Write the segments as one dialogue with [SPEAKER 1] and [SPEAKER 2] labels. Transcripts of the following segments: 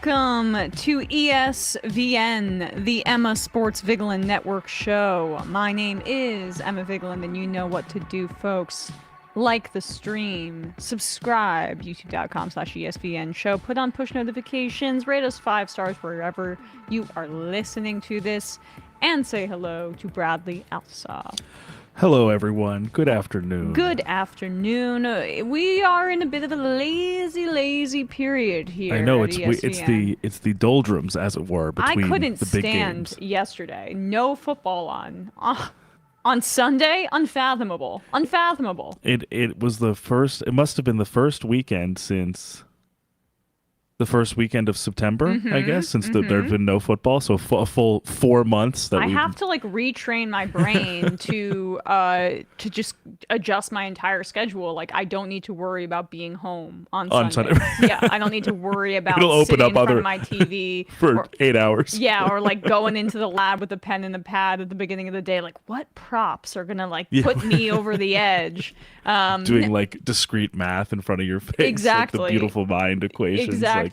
[SPEAKER 1] Welcome to ESVN, the Emma Sports Vigeland Network show. My name is Emma Vigeland, and you know what to do, folks. Like the stream, subscribe, youtube.com/ESVN show, put on push notifications, rate us 5 stars wherever you are listening to this, and say hello to Bradley Alsop.
[SPEAKER 2] Hello, everyone. Good afternoon.
[SPEAKER 1] Good afternoon. We are in a bit of a lazy period here.
[SPEAKER 2] I know
[SPEAKER 1] at ESVN.
[SPEAKER 2] it's the doldrums, as it were, between
[SPEAKER 1] I couldn't
[SPEAKER 2] the big
[SPEAKER 1] stand
[SPEAKER 2] games.
[SPEAKER 1] yesterday. No football on Sunday. Unfathomable.
[SPEAKER 2] It was the first. It must have been the first weekend since the first weekend of September, I guess, since there had been no football. So a full 4 months that
[SPEAKER 1] I have to retrain my brain to just adjust my entire schedule. Like, I don't need to worry about being home on Sunday. Yeah, I don't need to worry about sitting in front of my TV
[SPEAKER 2] for 8 hours.
[SPEAKER 1] Yeah, or going into the lab with a pen and a pad at the beginning of the day. Like, what props are gonna put me over the edge?
[SPEAKER 2] Doing discrete math in front of your face.
[SPEAKER 1] Exactly.
[SPEAKER 2] Like the beautiful mind equations.
[SPEAKER 1] Exactly.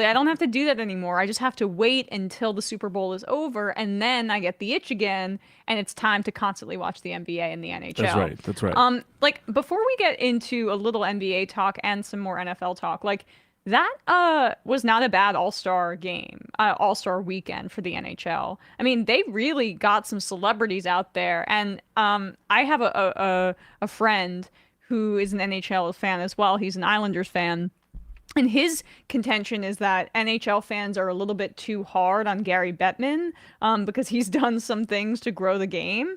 [SPEAKER 1] I don't have to do that anymore. I just have to wait until the Super Bowl is over, and then I get the itch again, and it's time to constantly watch the NBA and the NHL.
[SPEAKER 2] That's right.
[SPEAKER 1] Before we get into a little NBA talk and some more NFL talk, that was not a bad All-Star game, All-Star weekend for the NHL. I mean, they really got some celebrities out there, and I have a friend who is an NHL fan as well. He's an Islanders fan. And his contention is that NHL fans are a little bit too hard on Gary Bettman because he's done some things to grow the game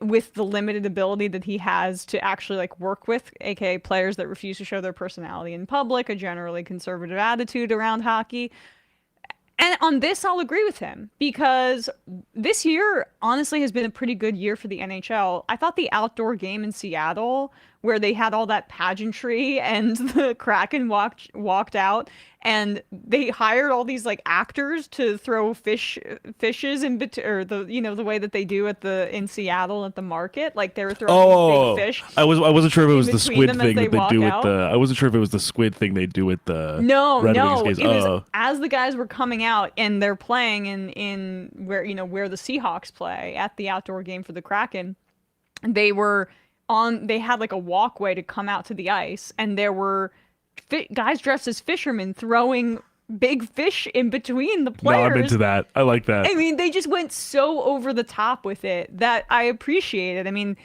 [SPEAKER 1] with the limited ability that he has to actually work with, aka players that refuse to show their personality in public, a generally conservative attitude around hockey. And on this, I'll agree with him, because this year, honestly, has been a pretty good year for the NHL. I thought the outdoor game in Seattle, where they had all that pageantry and the Kraken walked out, and they hired all these actors to throw fishes in or the way that they do in Seattle at the market, they were throwing these big fish.
[SPEAKER 2] I wasn't sure if it was the squid thing that they do
[SPEAKER 1] out.
[SPEAKER 2] I wasn't sure if it was the squid thing they do with the
[SPEAKER 1] No. It was as the guys were coming out and they're playing in where the Seahawks play at the outdoor game for the Kraken. They had a walkway to come out to the ice, and there were guys dressed as fishermen throwing big fish in between the players.
[SPEAKER 2] No, I'm into that. I like that.
[SPEAKER 1] I mean, they just went so over the top with it that I appreciate it. I mean,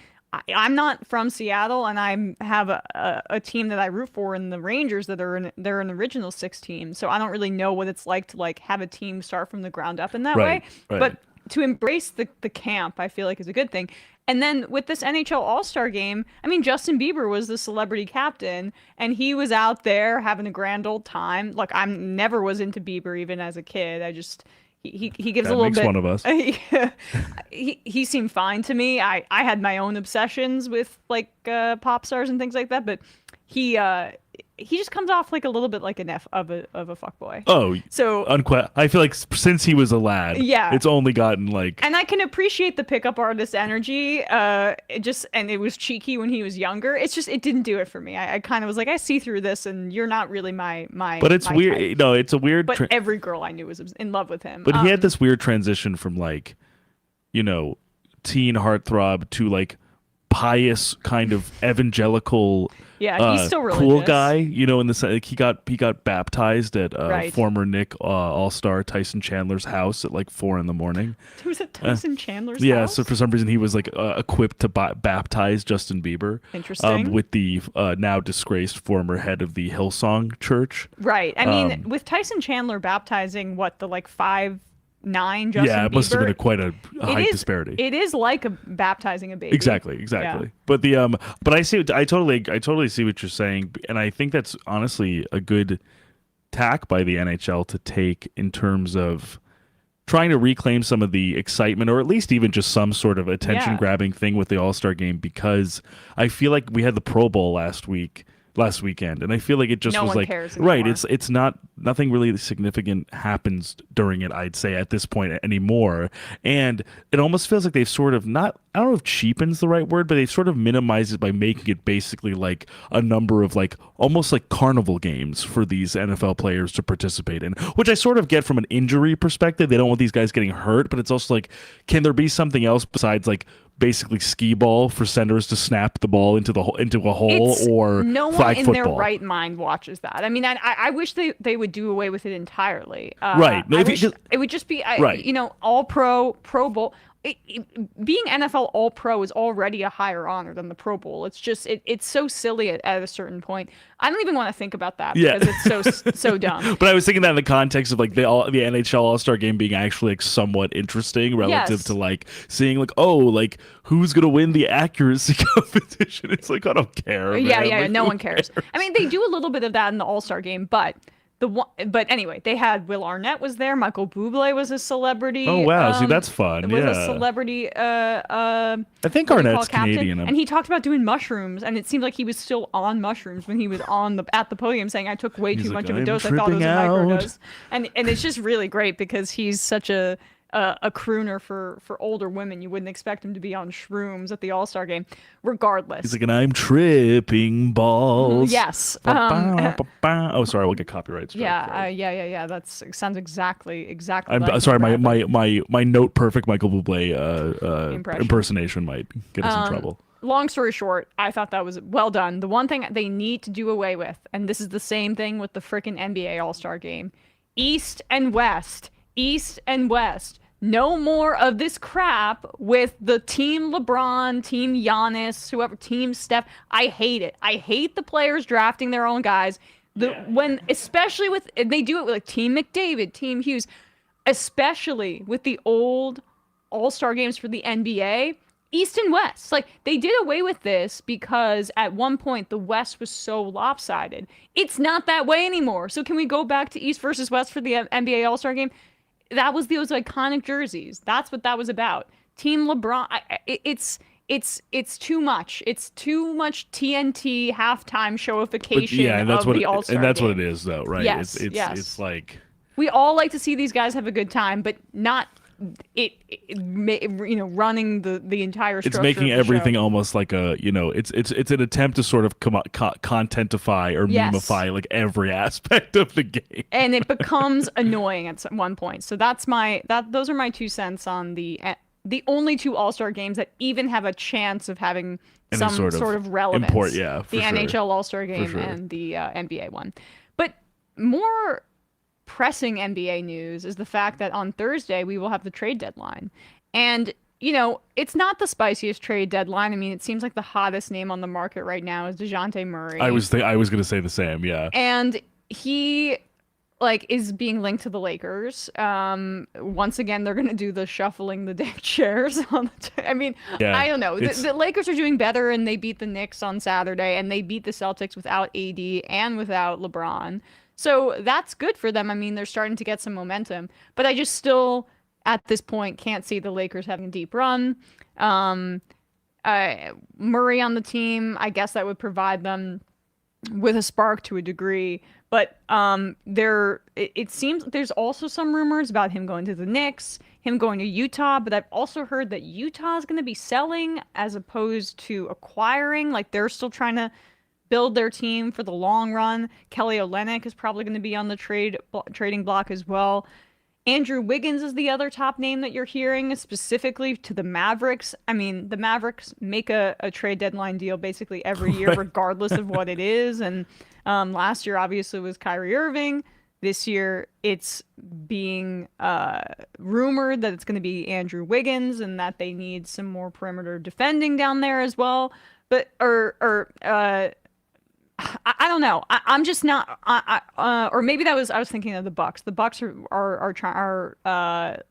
[SPEAKER 1] I'm not from Seattle, and I have a team that I root for in the Rangers they're an original 6 team. So I don't really know what it's like to have a team start from the ground up in that way.
[SPEAKER 2] Right.
[SPEAKER 1] But to embrace the camp, I feel is a good thing. And then with this NHL All Star game, I mean, Justin Bieber was the celebrity captain, and he was out there having a grand old time. I never was into Bieber even as a kid. I just he gives
[SPEAKER 2] that
[SPEAKER 1] a little
[SPEAKER 2] makes
[SPEAKER 1] bit.
[SPEAKER 2] One of us.
[SPEAKER 1] He seemed fine to me. I had my own obsessions with pop stars and things like that, but he just comes off a little bit like an F of a fuckboy.
[SPEAKER 2] Oh,
[SPEAKER 1] so
[SPEAKER 2] I feel like since he was a lad, it's only gotten
[SPEAKER 1] And I can appreciate the pickup artist energy. And it was cheeky when he was younger. It's just it didn't do it for me. I kind of was I see through this, and you're not really my.
[SPEAKER 2] But it's
[SPEAKER 1] my
[SPEAKER 2] weird.
[SPEAKER 1] type.
[SPEAKER 2] No, it's a weird.
[SPEAKER 1] But every girl I knew was in love with him.
[SPEAKER 2] But he had this weird transition from teen heartthrob to pious kind of evangelical.
[SPEAKER 1] Yeah, he's still religious.
[SPEAKER 2] Cool guy, in the sense he got baptized at former Nick All Star Tyson Chandler's house at 4 a.m.
[SPEAKER 1] It was at Tyson Chandler's house?
[SPEAKER 2] Yeah, so for some reason he was equipped to baptize Justin Bieber.
[SPEAKER 1] Interesting.
[SPEAKER 2] With the now disgraced former head of the Hillsong Church.
[SPEAKER 1] Right. I mean, with Tyson Chandler baptizing the 5'9" Justin Bieber.
[SPEAKER 2] Yeah, it must have been quite a height disparity.
[SPEAKER 1] It is like baptizing a baby.
[SPEAKER 2] Exactly.
[SPEAKER 1] Yeah.
[SPEAKER 2] But I totally see what you're saying, and I think that's honestly a good tack by the NHL to take in terms of trying to reclaim some of the excitement, or at least even just some sort of attention-grabbing thing with the All-Star game, because I feel like we had the Pro Bowl last week last weekend, and I feel like it just
[SPEAKER 1] No
[SPEAKER 2] was
[SPEAKER 1] one
[SPEAKER 2] like
[SPEAKER 1] cares
[SPEAKER 2] right.
[SPEAKER 1] anymore.
[SPEAKER 2] It's not nothing really significant happens during it. I'd say at this point anymore, and it almost feels like they've sort of not. I don't know if cheapens the right word, but they've sort of minimized it by making it basically like a number of like almost like carnival games for these NFL players to participate in, which I sort of get from an injury perspective. They don't want these guys getting hurt, but it's also like, can there be something else besides like basically skee ball for centers to snap the ball into a hole
[SPEAKER 1] It's
[SPEAKER 2] or
[SPEAKER 1] no one
[SPEAKER 2] flag
[SPEAKER 1] in their
[SPEAKER 2] football?
[SPEAKER 1] right mind watches that. I mean, I wish they would do away with it entirely.
[SPEAKER 2] Right. No,
[SPEAKER 1] I
[SPEAKER 2] if you
[SPEAKER 1] wish
[SPEAKER 2] just-
[SPEAKER 1] it would just be,
[SPEAKER 2] right.
[SPEAKER 1] all pro, Pro Bowl. Being NFL All Pro is already a higher honor than the Pro Bowl. It's just it's so silly at a certain point. I don't even want to think about that
[SPEAKER 2] Yeah.
[SPEAKER 1] because it's so dumb.
[SPEAKER 2] But I was thinking that in the context of like the NHL All Star game being actually like somewhat interesting relative
[SPEAKER 1] Yes.
[SPEAKER 2] to like seeing like, oh, like who's gonna win the accuracy competition. It's like, I don't care.
[SPEAKER 1] Yeah,
[SPEAKER 2] man.
[SPEAKER 1] yeah,
[SPEAKER 2] Like,
[SPEAKER 1] no
[SPEAKER 2] who
[SPEAKER 1] one cares. I mean, they do a little bit of that in the All Star game, but but anyway, they had Will Arnett was there. Michael Bublé was a celebrity.
[SPEAKER 2] Oh wow, see that's fun.
[SPEAKER 1] Was a
[SPEAKER 2] Yeah.
[SPEAKER 1] celebrity.
[SPEAKER 2] I think
[SPEAKER 1] What do you call
[SPEAKER 2] Arnett's
[SPEAKER 1] it, captain?
[SPEAKER 2] Canadian.
[SPEAKER 1] And he talked about doing mushrooms, and it seemed like he was still on mushrooms when he was at the podium saying, "I took way
[SPEAKER 2] He's
[SPEAKER 1] too
[SPEAKER 2] like,
[SPEAKER 1] much of a
[SPEAKER 2] "I'm
[SPEAKER 1] dose. I thought it was a
[SPEAKER 2] tripping out."
[SPEAKER 1] microdose." And it's just really great because he's such a crooner for older women. You wouldn't expect him to be on shrooms at the All Star game, regardless.
[SPEAKER 2] He's like, and I'm tripping balls.
[SPEAKER 1] Yes.
[SPEAKER 2] Oh, sorry, we'll get copyright strike.
[SPEAKER 1] Yeah. That sounds exactly.
[SPEAKER 2] I'm
[SPEAKER 1] like
[SPEAKER 2] sorry.
[SPEAKER 1] what happened.
[SPEAKER 2] My note perfect Michael Bublé
[SPEAKER 1] Impression.
[SPEAKER 2] impersonation might get us in trouble.
[SPEAKER 1] Long story short, I thought that was well done. The one thing they need to do away with, and this is the same thing with the freaking NBA All Star game, East and West. No more of this crap with the team LeBron, team Giannis, whoever, team Steph. I hate it. I hate the players drafting their own guys. Especially with, they do it with like Team McDavid, Team Hughes, especially with the old All-Star games for the NBA, East and West. Like, they did away with this because at one point the West was so lopsided. It's not that way anymore. So can we go back to East versus West for the NBA All-Star game? That was those iconic jerseys. That's what that was about. Team LeBron. It's too much. It's too much TNT halftime showification
[SPEAKER 2] And that's
[SPEAKER 1] of
[SPEAKER 2] what
[SPEAKER 1] the All-Star
[SPEAKER 2] and that's
[SPEAKER 1] game.
[SPEAKER 2] what it is, though, right?
[SPEAKER 1] Yes,
[SPEAKER 2] It's
[SPEAKER 1] yes.
[SPEAKER 2] it's like
[SPEAKER 1] We all like to see these guys have a good time, but not running the entire structure
[SPEAKER 2] it's making
[SPEAKER 1] of the
[SPEAKER 2] everything
[SPEAKER 1] show.
[SPEAKER 2] almost like a it's an attempt to sort of contentify or
[SPEAKER 1] Yes.
[SPEAKER 2] memify like every aspect of the game.
[SPEAKER 1] And it becomes annoying at one point. So those are my 2 cents on the only 2 All-Star games that even have a chance of having
[SPEAKER 2] Any
[SPEAKER 1] some
[SPEAKER 2] sort of
[SPEAKER 1] relevance.
[SPEAKER 2] import, yeah, for
[SPEAKER 1] the
[SPEAKER 2] sure.
[SPEAKER 1] NHL All-Star game
[SPEAKER 2] sure.
[SPEAKER 1] and the NBA one. But more pressing NBA news is the fact that on Thursday we will have the trade deadline. And it's not the spiciest trade deadline. I mean, it seems like the hottest name on the market right now is DeJounte Murray.
[SPEAKER 2] I was going to say the same, yeah.
[SPEAKER 1] And he is being linked to the Lakers. Once again, they're going to do the shuffling the deck chairs on I mean,
[SPEAKER 2] Yeah,
[SPEAKER 1] I don't know.
[SPEAKER 2] it's-
[SPEAKER 1] The Lakers are doing better, and they beat the Knicks on Saturday, and they beat the Celtics without AD and without LeBron. So that's good for them. I mean, they're starting to get some momentum. But I just still, at this point, can't see the Lakers having a deep run. Murray on the team, I guess that would provide them with a spark to a degree. But it seems there's also some rumors about him going to the Knicks, him going to Utah. But I've also heard that Utah is going to be selling as opposed to acquiring. Like, they're still trying to build their team for the long run. Kelly Olynyk is probably going to be on the trading block as well. Andrew Wiggins is the other top name that you're hearing, specifically to the Mavericks. I mean, the Mavericks make a trade deadline deal basically every year, regardless of what it is. And last year, obviously, was Kyrie Irving. This year, it's being rumored that it's going to be Andrew Wiggins and that they need some more perimeter defending down there as well. But I don't know. I'm just not. Or maybe I was thinking of the Bucks. The Bucks are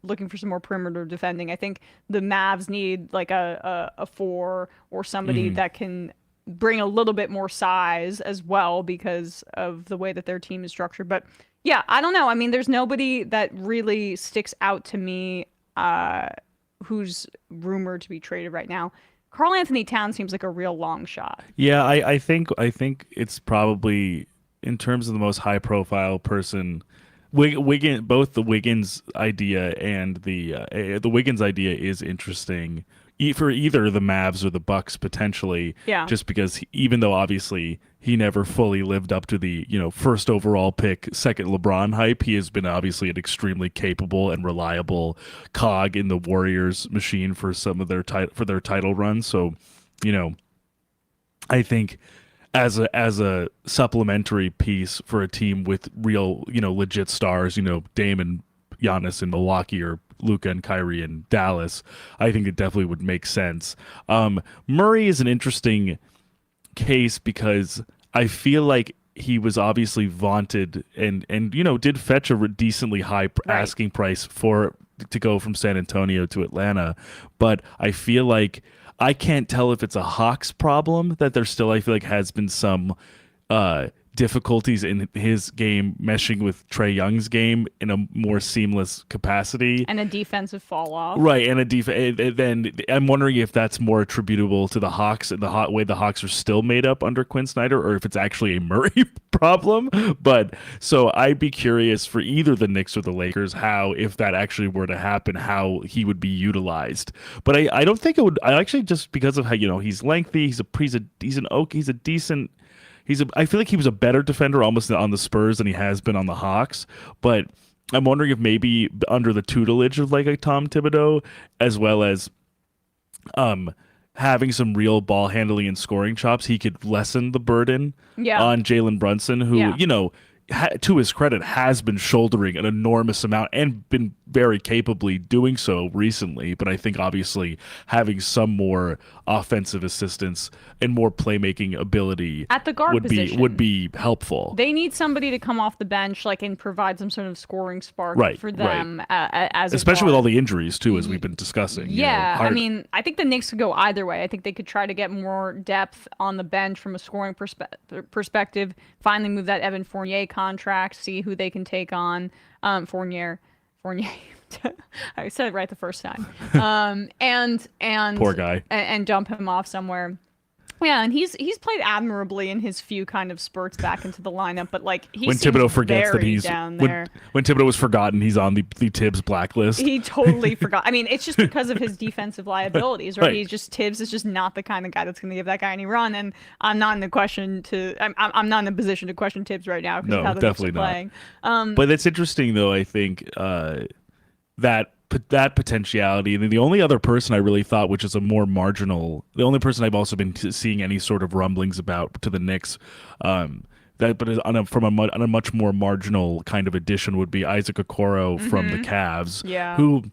[SPEAKER 1] looking for some more perimeter defending. I think the Mavs need like a 4 or somebody that can bring a little bit more size as well because of the way that their team is structured. But yeah, I don't know. I mean, there's nobody that really sticks out to me who's rumored to be traded right now. Karl Anthony Towns seems like a real long shot.
[SPEAKER 2] Yeah, I think it's probably in terms of the most high profile person. Wiggin, both the Wiggins idea and the Wiggins idea is interesting for either the Mavs or the Bucks potentially.
[SPEAKER 1] Yeah.
[SPEAKER 2] Just because even though obviously he never fully lived up to the first overall pick, second LeBron hype, he has been obviously an extremely capable and reliable cog in the Warriors machine for some of their title runs. So, you know, I think as a supplementary piece for a team with real, legit stars, Dame and Giannis in Milwaukee or Luka and Kyrie in Dallas, I think it definitely would make sense. Murray is an interesting case because I feel like he was obviously vaunted and did fetch a decently high asking price to go from San Antonio to Atlanta, but I feel like I can't tell if it's a Hawks problem that there still, I feel like, has been some difficulties in his game meshing with Trae Young's game in a more seamless capacity.
[SPEAKER 1] And a defensive fall off.
[SPEAKER 2] Right, and then I'm wondering if that's more attributable to the Hawks and the way the Hawks are still made up under Quinn Snyder, or if it's actually a Murray problem. But so I'd be curious for either the Knicks or the Lakers how, if that actually were to happen, how he would be utilized. But I don't think it would. I actually, just because of how he's lengthy, he's a decent. I feel like he was a better defender almost on the Spurs than he has been on the Hawks, but I'm wondering if maybe under the tutelage of like a Tom Thibodeau, as well as having some real ball handling and scoring chops, he could lessen the burden on Jalen Brunson, who, to his credit, has been shouldering an enormous amount and been very capably doing so recently. But I think obviously having some more offensive assistance and more playmaking ability
[SPEAKER 1] at the guard position
[SPEAKER 2] would be helpful.
[SPEAKER 1] They need somebody to come off the bench, and provide some sort of scoring spark for them, as
[SPEAKER 2] especially with all the injuries too, as we've been discussing.
[SPEAKER 1] Yeah, I mean, I think the Knicks could go either way. I think they could try to get more depth on the bench from a scoring perspective. Finally, move that Evan Fournier contract, see who they can take on. Fournier. I said it right the first time. And
[SPEAKER 2] poor guy.
[SPEAKER 1] And dump him off somewhere. Yeah, and he's played admirably in his few kind of spurts back into the lineup, but he
[SPEAKER 2] when Thibodeau forgets that he's
[SPEAKER 1] down there.
[SPEAKER 2] When Thibodeau was forgotten, he's on the Tibbs blacklist.
[SPEAKER 1] He totally forgot. I mean, it's just because of his defensive liabilities, right? He's just Tibbs is just not the kind of guy that's going to give that guy any run, and I'm not in a position to question Tibbs right now because of how the Knicks are playing.
[SPEAKER 2] But it's interesting though. I think that potentiality. And then the only other person I really thought, which is the only person I've also been seeing any sort of rumblings about to the Knicks, on a much more marginal kind of addition would be Isaac Okoro from the Cavs, who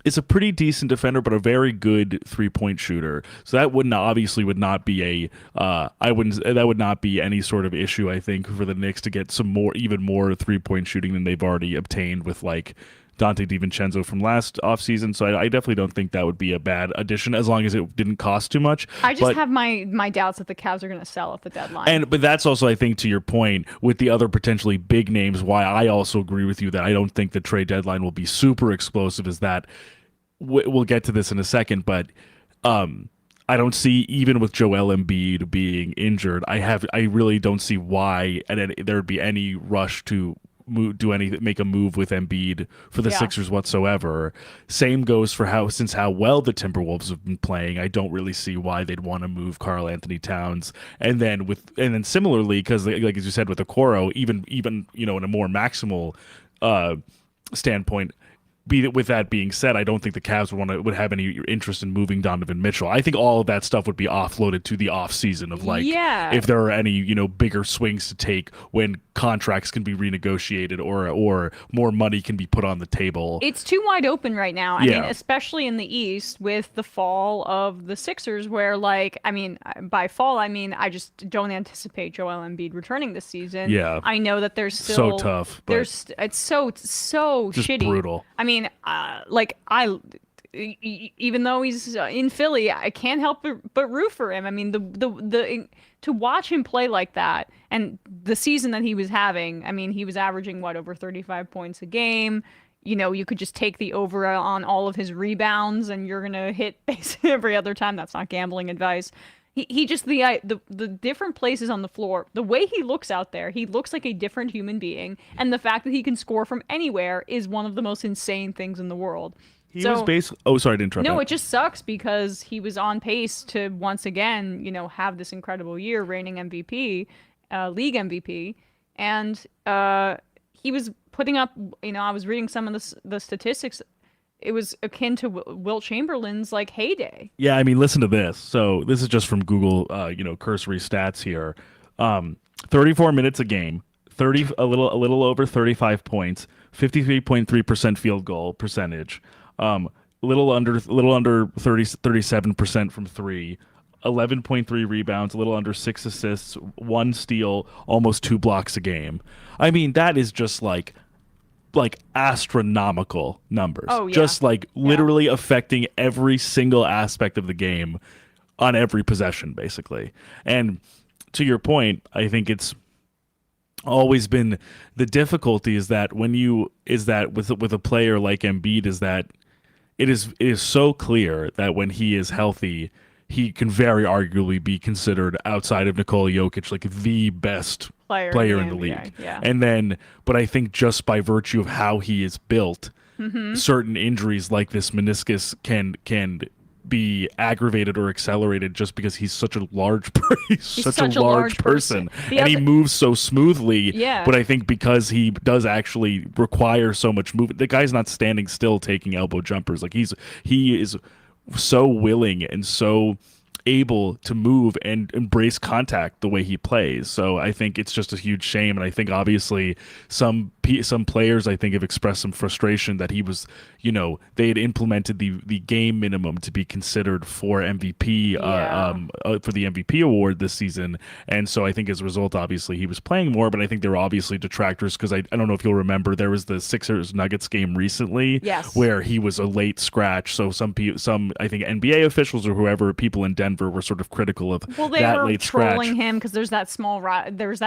[SPEAKER 2] is a pretty decent defender, but a very good 3-point shooter. So that would not be that would not be any sort of issue, I think, for the Knicks to get even more 3-point shooting than they've already obtained with Dante DiVincenzo from last offseason. So I definitely don't think that would be a bad addition as long as it didn't cost too much.
[SPEAKER 1] I just have my doubts that the Cavs are going to sell at the deadline.
[SPEAKER 2] But that's also, I think, to your point, with the other potentially big names, why I also agree with you that I don't think the trade deadline will be super explosive is that we'll get to this in a second, but I don't see, even with Joel Embiid being injured, I really don't see why there would be any rush to make a move with Embiid for the Sixers whatsoever. Same goes for how well the Timberwolves have been playing. I don't really see why they'd want to move Karl Anthony Towns. And then similarly, because like as you said with Okoro, even in a more maximal standpoint. With that being said, I don't think the Cavs would have any interest in moving Donovan Mitchell. I think all of that stuff would be offloaded to the off season of if there are any bigger swings to take when contracts can be renegotiated or more money can be put on the table.
[SPEAKER 1] It's too wide open right now. I mean, especially in the East with the fall of the Sixers, where by fall I just don't anticipate Joel Embiid returning this season.
[SPEAKER 2] Yeah,
[SPEAKER 1] I know that there's still
[SPEAKER 2] so tough.
[SPEAKER 1] It's so
[SPEAKER 2] just
[SPEAKER 1] shitty,
[SPEAKER 2] brutal.
[SPEAKER 1] I mean, even though he's in Philly, I can't help but root for him. I mean, to watch him play like that, and the season that he was having, I mean, he was averaging over 35 points a game. you could just take the over on all of his rebounds and you're gonna hit basically every other time. That's not gambling advice. He just the different places on the floor, the way he looks out there, he looks like a different human being, and the fact that he can score from anywhere is one of the most insane things in the world.
[SPEAKER 2] He was basically. Oh, sorry to interrupt.
[SPEAKER 1] No, it just sucks because he was on pace to once again, have this incredible year, reigning MVP, league MVP, and he was putting up. I was reading some of the statistics. It was akin to Wilt Chamberlain's heyday.
[SPEAKER 2] Yeah, I mean, listen to this. So this is just from Google, cursory stats here. 34 minutes a game, a little over 35 points, 53.3% field goal percentage, little under 37% from three, 11.3 rebounds, a little under 6 assists, 1 steal, almost 2 blocks a game. I mean, that is just like astronomical numbers.
[SPEAKER 1] Oh, yeah.
[SPEAKER 2] Just literally affecting every single aspect of the game on every possession, basically. And to your point, I think it's always been the difficulty is that with a player like Embiid is that it is so clear that when he is healthy, he can very arguably be considered outside of Nikola Jokic the best player in the league.
[SPEAKER 1] Yeah.
[SPEAKER 2] And then, but I think just by virtue of how he is built, certain injuries like this meniscus can be aggravated or accelerated just because he's such a large such a large person. And he moves so smoothly.
[SPEAKER 1] Yeah.
[SPEAKER 2] But I think because he does actually require so much movement, the guy's not standing still taking elbow jumpers. He is so willing and so able to move and embrace contact the way he plays. So I think it's just a huge shame. And I think obviously some players I think have expressed some frustration that he was, they had implemented the game minimum to be considered for MVP, for the MVP award this season. And so I think as a result, obviously he was playing more, but I think there were obviously detractors because I don't know if you'll remember, there was the Sixers Nuggets game recently where he was a late scratch. So some I think NBA officials or whoever, people in Denver were sort of critical of that late scratch.
[SPEAKER 1] Well, they were trolling him because there's that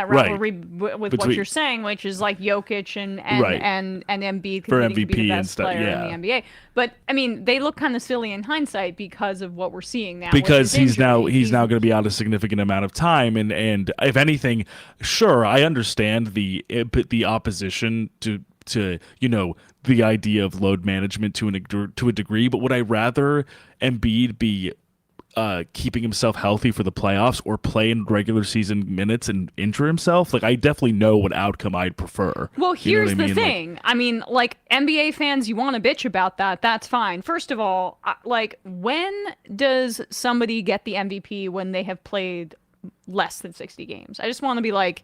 [SPEAKER 1] rivalry with what you're saying, which is Jokic and Embiid
[SPEAKER 2] for
[SPEAKER 1] competing
[SPEAKER 2] MVP
[SPEAKER 1] to be the
[SPEAKER 2] and
[SPEAKER 1] best
[SPEAKER 2] stuff,
[SPEAKER 1] player in the NBA. But I mean, they look kind of silly in hindsight because of what we're seeing now.
[SPEAKER 2] Because he's now going to be out a significant amount of time, and if anything, sure, I understand the opposition to the idea of load management to a degree, but would I rather Embiid be keeping himself healthy for the playoffs or play in regular season minutes and injure himself? I definitely know what outcome I'd prefer.
[SPEAKER 1] Well, here's the thing. NBA fans, you want to bitch about that, that's fine. First of all, when does somebody get the MVP when they have played less than 60 games? I just want to be right,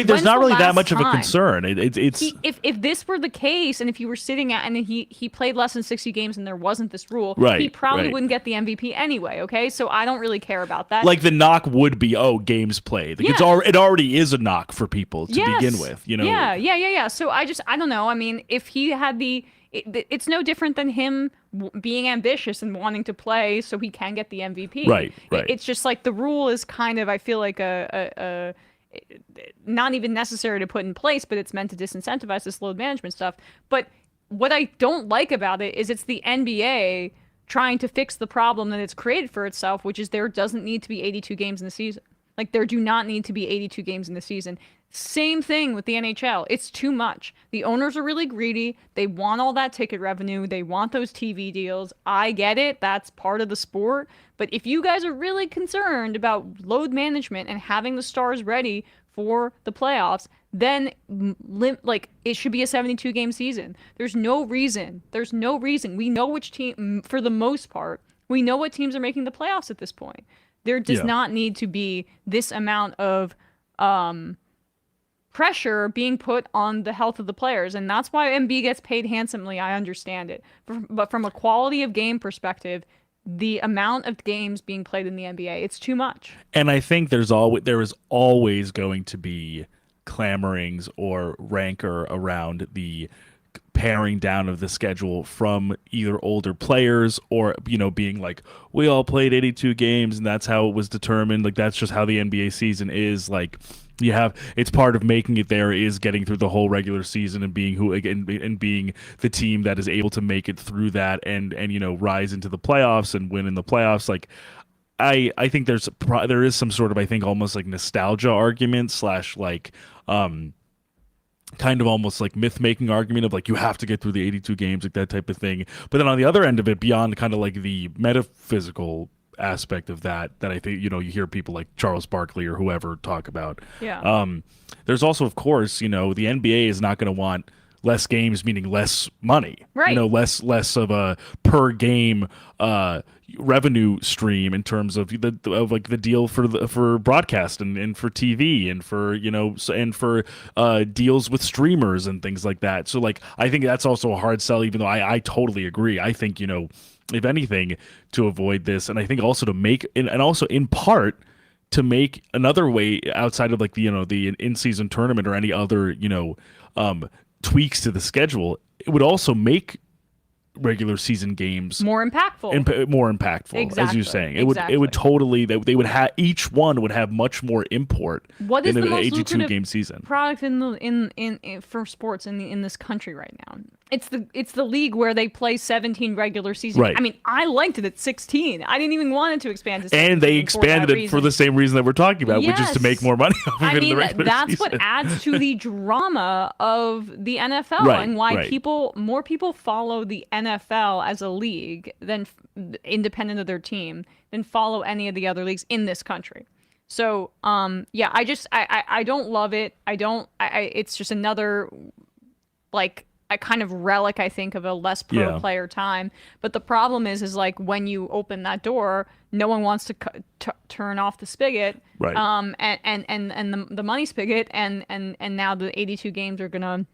[SPEAKER 2] there's not really that much of a concern. It's
[SPEAKER 1] if this were the case, and if you were sitting at and he played less than 60 games and there wasn't this rule, he probably wouldn't get the MVP anyway. Okay, so I don't really care about that.
[SPEAKER 2] The knock would be games played. It already is a knock for people to begin with.
[SPEAKER 1] Yeah. So I don't know. I mean, if he had it's no different than him being ambitious and wanting to play so he can get the MVP.
[SPEAKER 2] Right.
[SPEAKER 1] It's just the rule is kind of, I feel like a not even necessary to put in place, but it's meant to disincentivize this load management stuff. But what I don't like about it is it's the NBA trying to fix the problem that it's created for itself, which is there doesn't need to be 82 games in the season. There do not need to be 82 games in the season. Same thing with the NHL. It's too much. The owners are really greedy. They want all that ticket revenue. They want those TV deals. I get it. That's part of the sport. But if you guys are really concerned about load management and having the stars ready for the playoffs, then it should be a 72-game season. There's no reason. We know which team, for the most part, we know what teams are making the playoffs at this point. There does not need to be this amount of pressure being put on the health of the players, and that's why Embiid gets paid handsomely. I understand it, but from a quality of game perspective, the amount of games being played in the NBA, it's too much.
[SPEAKER 2] And I think there is always going to be clamorings or rancor around the paring down of the schedule from either older players or being we all played 82 games and that's how it was determined, that's just how the NBA season is. You have it's part of making it there is getting through the whole regular season and being and being the team that is able to make it through that and rise into the playoffs and win in the playoffs. Like I think there is some sort of I think almost like nostalgia argument slash like kind of almost like myth making argument of like you have to get through the 82 games, like that type of thing. But then on the other end of it, beyond kind of like the metaphysical aspect of that I think you hear people like Charles Barkley or whoever talk about.
[SPEAKER 1] Yeah.
[SPEAKER 2] There's also, of course, the NBA is not going to want less games, meaning less money.
[SPEAKER 1] Right.
[SPEAKER 2] Less of a per game revenue stream in terms of the deal for broadcast and for TV and for deals with streamers and things like that. So like I think that's also a hard sell, even though I totally agree. I think if anything, to avoid this, and I think also to make and also in part to make another way outside of like the in-season tournament or any other tweaks to the schedule, it would also make regular season games
[SPEAKER 1] more impactful,
[SPEAKER 2] exactly. As you're saying. It would totally they would have each one would have much more import.
[SPEAKER 1] What is
[SPEAKER 2] in
[SPEAKER 1] the
[SPEAKER 2] an
[SPEAKER 1] most
[SPEAKER 2] 82
[SPEAKER 1] lucrative
[SPEAKER 2] game season
[SPEAKER 1] product in for sports in this country right now? It's the league where they play 17 regular season.
[SPEAKER 2] Right.
[SPEAKER 1] I mean, I liked it at 16. I didn't even want it to expand to 17.
[SPEAKER 2] And they expanded it for the same reason that we're talking about, which is to make more money off of it in the regular
[SPEAKER 1] that's
[SPEAKER 2] season.
[SPEAKER 1] what adds to the drama of the NFL and why more people follow the NFL as a league than independent of their team than follow any of the other leagues in this country. So, I don't love it. It's just another like a kind of relic, I think, of a less pro player time. But the problem is like when you open that door, no one wants to turn off the spigot,
[SPEAKER 2] right?
[SPEAKER 1] And the money spigot, and now the 82 games are gonna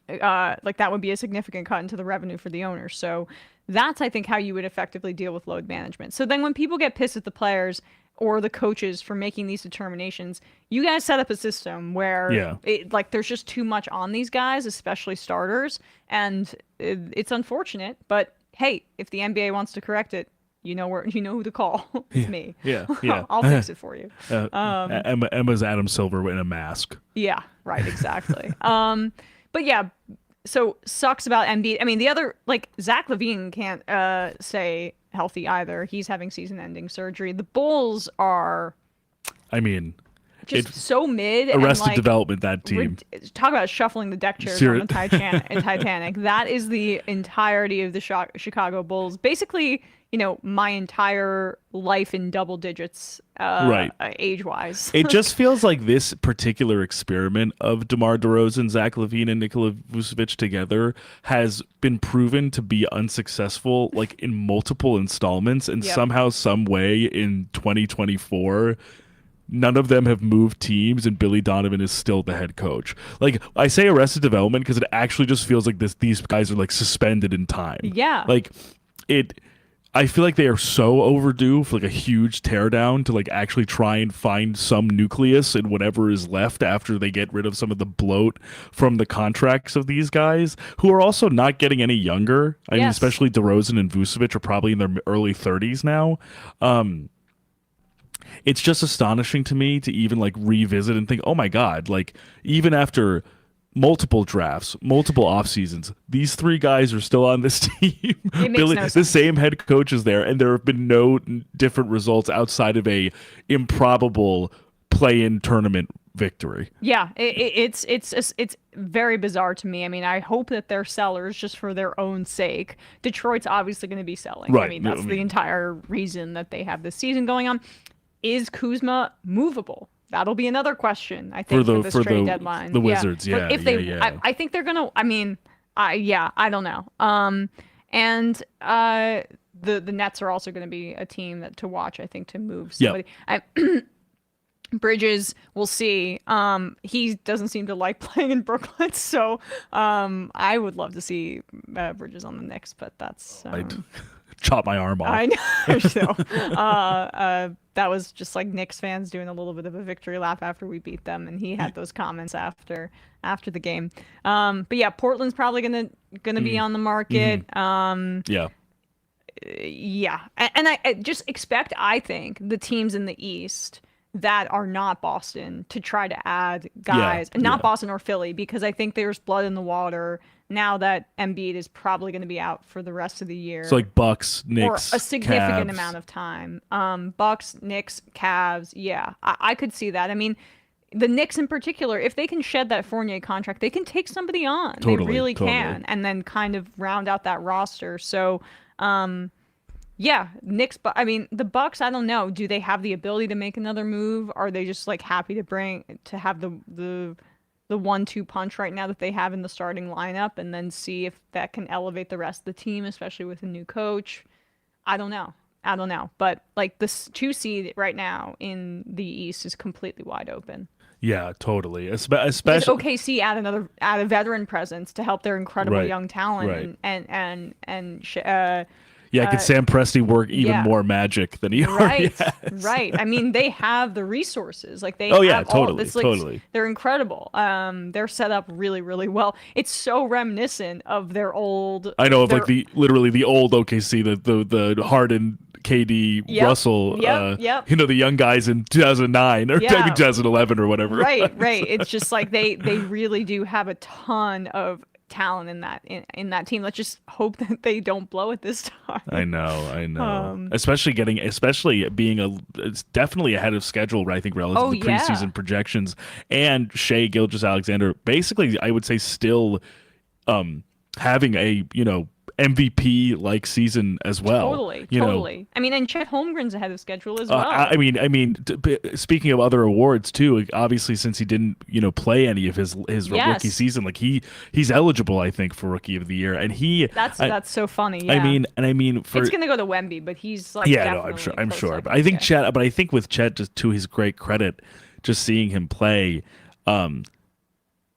[SPEAKER 1] like that would be a significant cut into the revenue for the owners. So that's I think how you would effectively deal with load management. So then when people get pissed at the players or the coaches for making these determinations, you guys set up a system where there's just too much on these guys, especially starters, and it's unfortunate. But hey, if the NBA wants to correct it, you know who to call. It's me.
[SPEAKER 2] Yeah.
[SPEAKER 1] I'll fix it for you.
[SPEAKER 2] Emma's Adam Silver in a mask.
[SPEAKER 1] Yeah, right, exactly. But yeah, so sucks about Embiid. I mean, the other Zach Lavine can't stay healthy either. He's having season-ending surgery. The Bulls are, just so mid.
[SPEAKER 2] Arrested Development, that team.
[SPEAKER 1] Talk about shuffling the deck chairs on the Titanic. That is the entirety of the Chicago Bulls. Basically, my entire life in double digits, age-wise.
[SPEAKER 2] It just feels like this particular experiment of DeMar DeRozan, Zach Lavine, and Nikola Vucevic together has been proven to be unsuccessful, like in multiple installments, and somehow, some way, in 2024. None of them have moved teams, and Billy Donovan is still the head coach. Like, I say Arrested Development because it actually just feels like these guys are like suspended in time.
[SPEAKER 1] Yeah.
[SPEAKER 2] I feel like they are so overdue for like a huge teardown to like actually try and find some nucleus in whatever is left after they get rid of some of the bloat from the contracts of these guys, who are also not getting any younger. I mean, especially DeRozan and Vucevic are probably in their early 30s now. It's just astonishing to me to even like revisit and think, oh my God, like even after multiple drafts, multiple off seasons, these three guys are still on this team. The same head coach is there, and there have been no different results outside of a improbable play-in tournament victory.
[SPEAKER 1] Yeah, it's very bizarre to me. I mean, I hope that they're sellers just for their own sake. Detroit's obviously going to be selling.
[SPEAKER 2] Right.
[SPEAKER 1] I mean, that's the entire reason that they have this season going on. Is Kuzma movable? That'll be another question, I think, for the trade deadline.
[SPEAKER 2] The Wizards,
[SPEAKER 1] I think they're gonna. I mean, I don't know. And the Nets are also going to be a team to watch. I think to move somebody. Bridges, we'll see. He doesn't seem to like playing in Brooklyn, so I would love to see Bridges on the Knicks, but that's.
[SPEAKER 2] I'd chop my arm off.
[SPEAKER 1] I know. So, that was just like Knicks fans doing a little bit of a victory lap after we beat them, and he had those comments after the game. But yeah, Portland's probably gonna be on the market.
[SPEAKER 2] Yeah.
[SPEAKER 1] Yeah, and I just expect, I think, the teams in the East that are not Boston to try to add guys, not Boston or Philly, because I think there's blood in the water now that Embiid is probably going to be out for the rest of the year.
[SPEAKER 2] So like Bucks,
[SPEAKER 1] or
[SPEAKER 2] Knicks,
[SPEAKER 1] a significant
[SPEAKER 2] Cavs.
[SPEAKER 1] amount of time. Bucks, Knicks, Cavs. Yeah, I could see that. I mean, the Knicks in particular, if they can shed that Fournier contract, they can take somebody on. They really can, and then kind of round out that roster. So, yeah, Knicks. But I mean, the Bucks. I don't know. Do they have the ability to make another move? Are they just like happy to have the 1-2 punch right now that they have in the starting lineup, and then see if that can elevate the rest of the team, especially with a new coach? I don't know. But like this 2 seed right now in the East is completely wide open.
[SPEAKER 2] Yeah, totally.
[SPEAKER 1] Is
[SPEAKER 2] Especially
[SPEAKER 1] OKC add a veteran presence to help their incredible young talent
[SPEAKER 2] right.
[SPEAKER 1] Yeah,
[SPEAKER 2] could Sam Presti work even more magic than he already has?
[SPEAKER 1] Right. I mean, they have the resources. Like they
[SPEAKER 2] have
[SPEAKER 1] totally.
[SPEAKER 2] Totally.
[SPEAKER 1] They're incredible. They're set up really, really well. It's so reminiscent of their old.
[SPEAKER 2] I know of like literally the old OKC, the Harden, KD, Russell, you know, the young guys in 2009 or 2011 or whatever.
[SPEAKER 1] Right. It's just like they really do have a ton of talent in that team. Let's just hope that they don't blow it this time.
[SPEAKER 2] I know. Especially being it's definitely ahead of schedule, I think, relative to the preseason projections. And Shai Gilgeous-Alexander, basically, I would say still having a, MVP like season as well.
[SPEAKER 1] Totally. I mean, and Chet Holmgren's ahead of schedule as well.
[SPEAKER 2] I mean, speaking of other awards too, obviously since he didn't, play any of his rookie season, like he's eligible, I think, for Rookie of the Year, and
[SPEAKER 1] that's so funny. Yeah.
[SPEAKER 2] I mean,
[SPEAKER 1] it's gonna go to Wemby, but he's like
[SPEAKER 2] I'm sure. But I think Chet. But I think with Chet, just to his great credit, just seeing him play,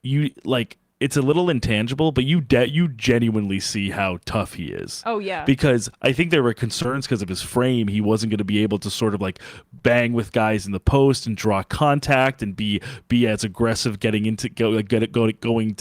[SPEAKER 2] you like. It's a little intangible, but you genuinely see how tough he is.
[SPEAKER 1] Oh, yeah.
[SPEAKER 2] Because I think there were concerns because of his frame. He wasn't going to be able to sort of like bang with guys in the post and draw contact and be as aggressive going to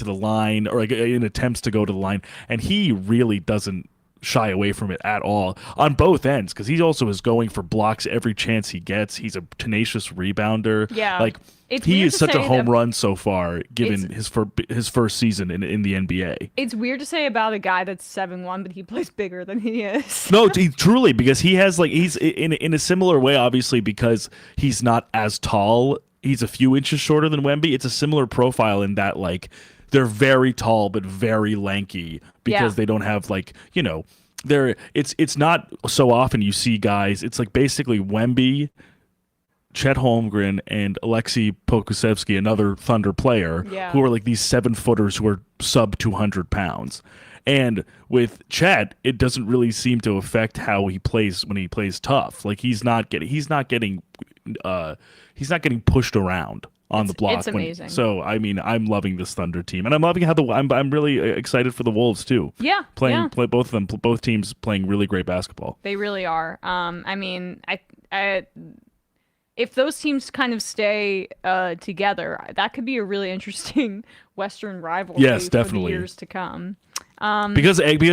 [SPEAKER 2] the line or like in attempts to go to the line. And he really doesn't shy away from it at all on both ends, because he also is going for blocks every chance he gets. He's a tenacious rebounder.
[SPEAKER 1] Yeah.
[SPEAKER 2] Like, he is such a home run so far, given his first season in the NBA.
[SPEAKER 1] It's weird to say about a guy that's 7'1", but he plays bigger than he is.
[SPEAKER 2] No, truly, because he has he's in a similar way, obviously, because he's not as tall. He's a few inches shorter than Wemby. It's a similar profile in that they're very tall but very lanky because they don't have it's not so often you see guys. It's like basically Wemby, Chet Holmgren, and Alexei Pokusevsky, another Thunder player, who are like these 7-footers who are sub 200 pounds. And with Chet, it doesn't really seem to affect how he plays when he plays tough. Like he's not getting pushed around on the block.
[SPEAKER 1] It's amazing.
[SPEAKER 2] So I mean, I'm loving this Thunder team, and I'm loving how I'm really excited for the Wolves too.
[SPEAKER 1] Yeah,
[SPEAKER 2] play both of them. Both teams playing really great basketball.
[SPEAKER 1] They really are. I mean, I if those teams kind of stay together, that could be a really interesting Western rivalry for the years to come.
[SPEAKER 2] Because Anthony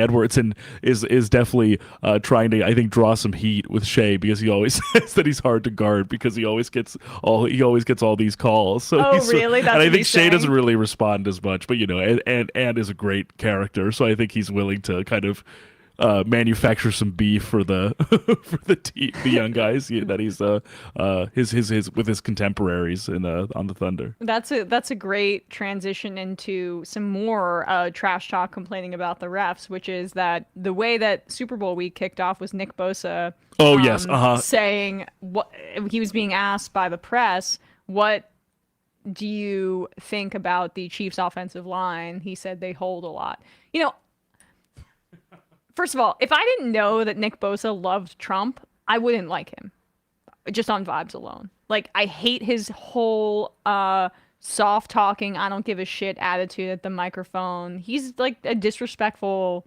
[SPEAKER 2] Edwards is definitely trying to, I think, draw some heat with Shai, because he always says that he's hard to guard because he always gets all these calls. So
[SPEAKER 1] really? That's
[SPEAKER 2] and I
[SPEAKER 1] what
[SPEAKER 2] think
[SPEAKER 1] he's
[SPEAKER 2] Shai
[SPEAKER 1] saying?
[SPEAKER 2] doesn't really respond as much, but and is a great character, so I think he's willing to kind of manufacture some beef for the the young guys that he's his with his contemporaries on the Thunder.
[SPEAKER 1] That's a great transition into some more trash talk complaining about the refs, which is that the way that Super Bowl week kicked off was Nick Bosa saying what he was being asked by the press, what do you think about the Chiefs offensive line? He said they hold a lot. First of all, if I didn't know that Nick Bosa loved Trump, I wouldn't like him, just on vibes alone. Like, I hate his whole soft talking, I don't give a shit attitude at the microphone. He's like a disrespectful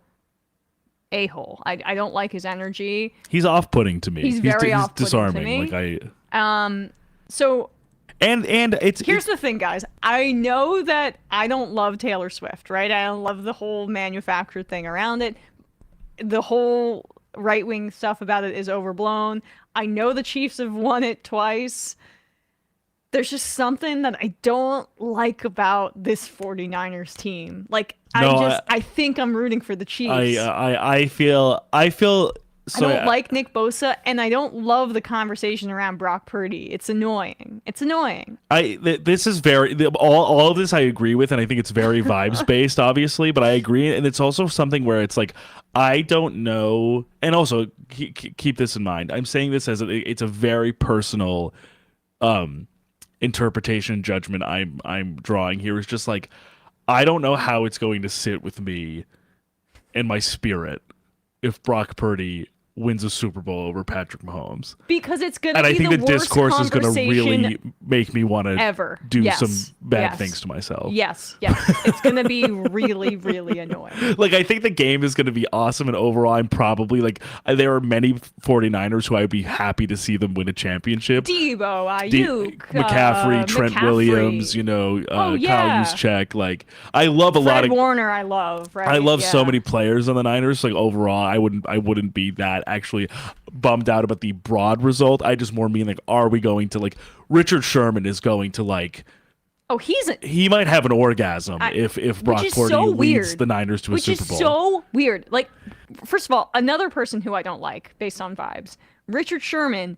[SPEAKER 1] a-hole. I don't like his energy.
[SPEAKER 2] He's off-putting to me.
[SPEAKER 1] He's very off-putting
[SPEAKER 2] disarming.
[SPEAKER 1] to me.
[SPEAKER 2] So. And
[SPEAKER 1] here's the thing, guys. I know that I don't love Taylor Swift, right? I don't love the whole manufactured thing around it. The whole right-wing stuff about it is overblown. I know the Chiefs have won it twice. There's just something that I don't like about this 49ers team. Like, I think I'm rooting for the Chiefs.
[SPEAKER 2] I feel so.
[SPEAKER 1] I don't like Nick Bosa, and I don't love the conversation around Brock Purdy. It's annoying. It's annoying.
[SPEAKER 2] This is all of this I agree with, and I think it's very vibes based, obviously. But I agree, and it's also something where it's like I don't know, and also keep this in mind. I'm saying this as it's a very personal interpretation judgment I'm drawing here. Is just like I don't know how it's going to sit with me and my spirit if Brock Purdy wins a Super Bowl over Patrick Mahomes.
[SPEAKER 1] Because it's going to be
[SPEAKER 2] I think
[SPEAKER 1] the
[SPEAKER 2] the
[SPEAKER 1] worst
[SPEAKER 2] discourse is going to really make me want to do some bad
[SPEAKER 1] Yes.
[SPEAKER 2] things to myself.
[SPEAKER 1] Yes. It's going to be really, really annoying.
[SPEAKER 2] Like, I think the game is going to be awesome, and overall, I'm probably, like, there are many 49ers who I'd be happy to see them win a championship.
[SPEAKER 1] Debo, Ayuk,
[SPEAKER 2] McCaffrey, Trent Williams, Kyle Juszczyk. Like, I love a lot of...
[SPEAKER 1] Fred Warner, I love, right?
[SPEAKER 2] I love so many players on the Niners. Like, overall, I wouldn't be that actually bummed out about the broad result. I just more mean, like, are we going to, like, Richard Sherman is going to, like...
[SPEAKER 1] Oh, he
[SPEAKER 2] might have an orgasm if Brock Purdy leads the Niners to a Super Bowl.
[SPEAKER 1] Which is so weird. Like, first of all, another person who I don't like based on vibes, Richard Sherman.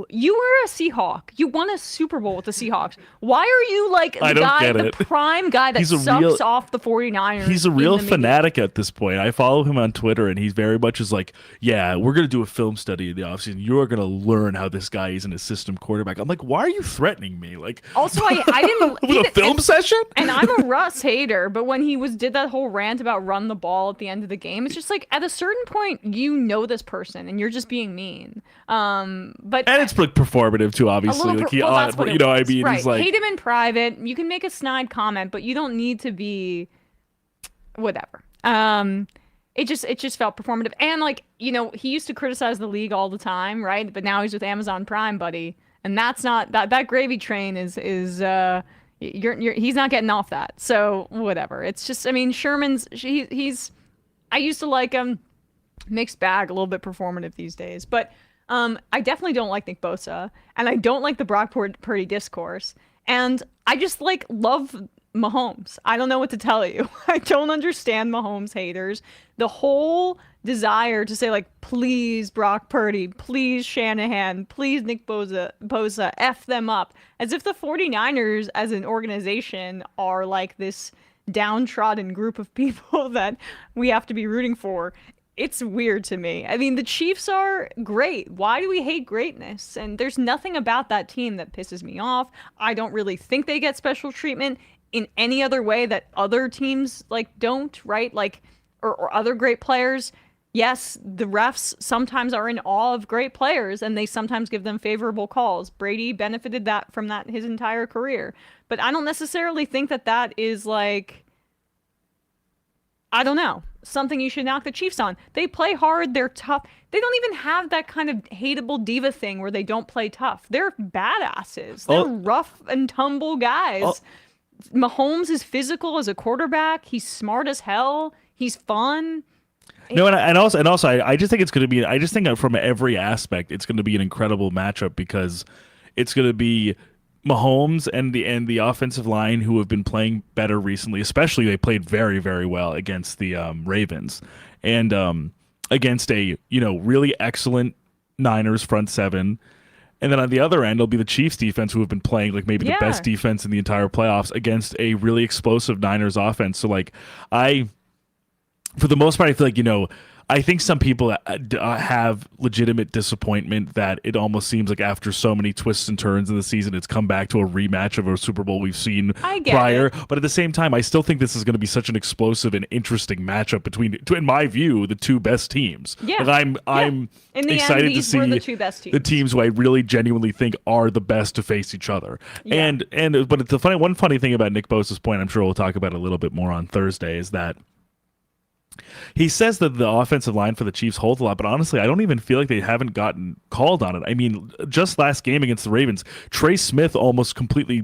[SPEAKER 1] You were a Seahawk. You won a Super Bowl with the Seahawks. Why are you like the prime guy that sucks off the 49ers?
[SPEAKER 2] He's a real fanatic at this point. I follow him on Twitter, and he's very much is like, yeah, we're going to do a film study in the offseason. You're going to learn how this guy isn't a system quarterback. I'm like, why are you threatening me? Like,
[SPEAKER 1] also, I didn't
[SPEAKER 2] with a film session.
[SPEAKER 1] And I'm a Russ hater, but when he did that whole rant about run the ball at the end of the game, it's just like at a certain point, you know this person, and you're just being mean.
[SPEAKER 2] And it's like performative too, obviously. Like I mean,
[SPEAKER 1] right.
[SPEAKER 2] He's like,
[SPEAKER 1] hate him in private. You can make a snide comment, but you don't need to be whatever. It just felt performative, and like he used to criticize the league all the time, right? But now he's with Amazon Prime, buddy, and that's not that gravy train is he's not getting off that. So whatever. It's just, I mean, he's I used to like him. Mixed bag, a little bit performative these days, but. I definitely don't like Nick Bosa, and I don't like the Brock Purdy discourse, and I just love Mahomes. I don't know what to tell you. I don't understand Mahomes haters. The whole desire to say please Brock Purdy, please Shanahan, please Nick Bosa, F them up, as if the 49ers as an organization are like this downtrodden group of people that we have to be rooting for. It's weird to me. I mean, the Chiefs are great. Why do we hate greatness? And there's nothing about that team that pisses me off. I don't really think they get special treatment in any other way that other teams don't, right? Or other great players. Yes, the refs sometimes are in awe of great players, and they sometimes give them favorable calls. Brady benefited from that his entire career. But I don't necessarily think that is I don't know, something you should knock the Chiefs on. They play hard. They're tough. They don't even have that kind of hateable diva thing where they don't play tough. They're badasses. They're rough and tumble guys. Mahomes is physical as a quarterback. He's smart as hell. He's fun.
[SPEAKER 2] No, and also, I just think it's going to be. I just think that from every aspect, it's going to be an incredible matchup because it's going to be Mahomes and the offensive line, who have been playing better recently. Especially, they played very, very well against the Ravens, and against a really excellent Niners front seven. And then on the other end, it'll be the Chiefs defense, who have been playing maybe the best defense in the entire playoffs against a really explosive Niners offense. So for the most part, I feel I think some people have legitimate disappointment that it almost seems like after so many twists and turns in the season, it's come back to a rematch of a Super Bowl we've seen prior. But at the same time, I still think this is going to be such an explosive and interesting matchup between, in my view, the two best teams.
[SPEAKER 1] Yeah.
[SPEAKER 2] I'm excited to see
[SPEAKER 1] the two best teams.
[SPEAKER 2] The teams who I really genuinely think are the best to face each other. Yeah. But it's one funny thing about Nick Bosa's point, I'm sure we'll talk about it a little bit more on Thursday, is that he says that the offensive line for the Chiefs holds a lot, but honestly, I don't even feel like they haven't gotten called on it. I mean, just last game against the Ravens, Trey Smith almost completely